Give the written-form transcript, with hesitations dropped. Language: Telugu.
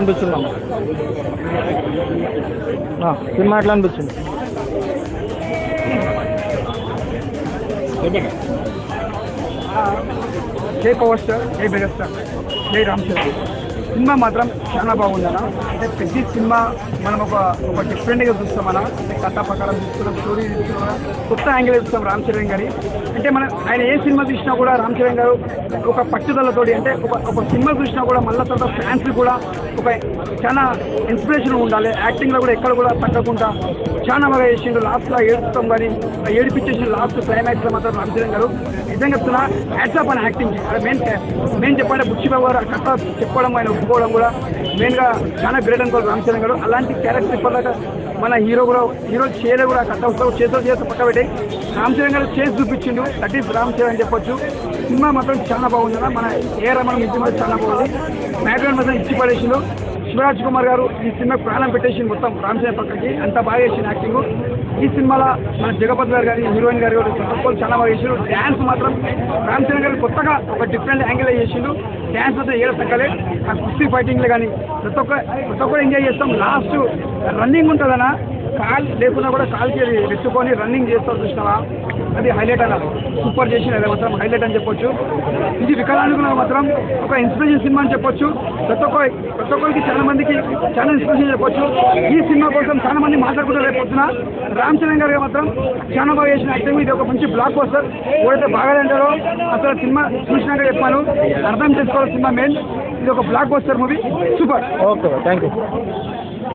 అనిపిస్తున్నాం సినిమా ఎట్లా అనిపించింది? జై పవర్ స్టార్, జై మెగాస్టార్, జై రామ్ చరణ్. సినిమా మాత్రం చాలా బాగుందన్న. అంటే ప్రతి సినిమా మనం ఒక డిఫరెంట్గా చూస్తామన్నా. అంటే కథ ప్రకారం చూస్తున్నాం, స్టోరీ చూస్తున్నాం, కొత్త యాంగిల్ చూస్తాం రామ్ చరణ్ గారి. అంటే ఆయన ఏ సినిమా చూసినా కూడా రామ్ చరణ్ గారు ఒక పట్టుదలతోటి, అంటే ఒక సినిమా చూసినా కూడా మళ్ళీ తర్వాత ఫ్యాన్స్ కూడా ఒక చాలా ఇన్స్పిరేషన్ ఉండాలి. యాక్టింగ్లో కూడా ఎక్కడ కూడా తగ్గకుండా చాలా బాగా చేసిండు. లాస్ట్లో ఏడుస్తాం కానీ ఏడిపించేసిన లాస్ట్ క్లైమాక్స్లో మాత్రం రామ్ చరణ్ గారు నిజంగా చెప్తున్నా హ్యాట్సాప్ అని యాక్టింగ్కి. అది మెయిన్ చెప్పాలంటే బుచ్చిబాబు గారు ఆ కథ చెప్పడం, ఆయన ఒప్పుకోవడం కూడా మెయిన్గా చాలా గ్రేట్ అనుకోవాలి రామ్ చరణ్ గారు. అలాంటి క్యారెక్టర్ ఇప్పటిదాకా మన హీరో చేయలే కూడా కథ చేతితో పక్క పెట్టి రామ్ చరణ్ గారు చేసి చూపించిండు. దట్ ఈస్ రామ్ చరణ్ అని చెప్పొచ్చు. సినిమా మాత్రం చాలా బాగుంది. మన ఏ రమణ మిద్ది మాత్రం చాలా బాగుంది. మ్యాటర్ మాత్రం ఇచ్చి పడేసిండు. శివరాజ్ కుమార్ గారు ఈ సినిమా ప్రాణం పెట్టేసి మొత్తం రామ్ చరణ్ పక్కకి అంత బాగా చేసిన యాక్టింగ్. ఈ సినిమాలో మన జగపతి గారు కానీ హీరోయిన్ గారు కూడా చాలా బాగా చేసిండు. డ్యాన్స్ మాత్రం రామ్ చరణ్ గారు కొత్తగా ఒక డిఫరెంట్ యాంగిల్ చేసిండు. డ్యాన్స్ మాత్రం ఏదో తగ్గలే. ఆ కుస్తీ ఫైటింగ్లో కానీ ప్రతి ఒక్కరు ఎంజాయ్ చేస్తాం. లాస్ట్ రన్నింగ్ ఉంటుందన్నా, కాలు లేకున్నా కూడా కాలుకి వెతుకొని రన్నింగ్ చేస్తారు చూసినావా, అది హైలైట్ అన్న. సూపర్ చేసిన అది మాత్రం హైలైట్ అని చెప్పొచ్చు. ఇది వికలాంగులకు మాత్రం ఒక ఇన్స్పిరేషన్ సినిమా అని చెప్పొచ్చు. ప్రతి ఒక్కరికి చాలా మందికి చాలా ఇన్స్పిరేషన్ చెప్పొచ్చు. ఈ సినిమా కోసం చాలా మంది మాట్లాడుకుంటారు. రేపు పొద్దున రామ్ చరణ్ గారు మాత్రం చాలా బాగా చేసిన యాక్టింగ్. ఇది ఒక మంచి బ్లాక్ బస్టర్. ఎవరైతే బాగా అంటారో అసలు సినిమా చూసినాక చెప్పాను, అర్థం చేసుకోవాలి. సినిమా మెయిన్ ఇది ఒక block buster movie. Super. Okay, thank you.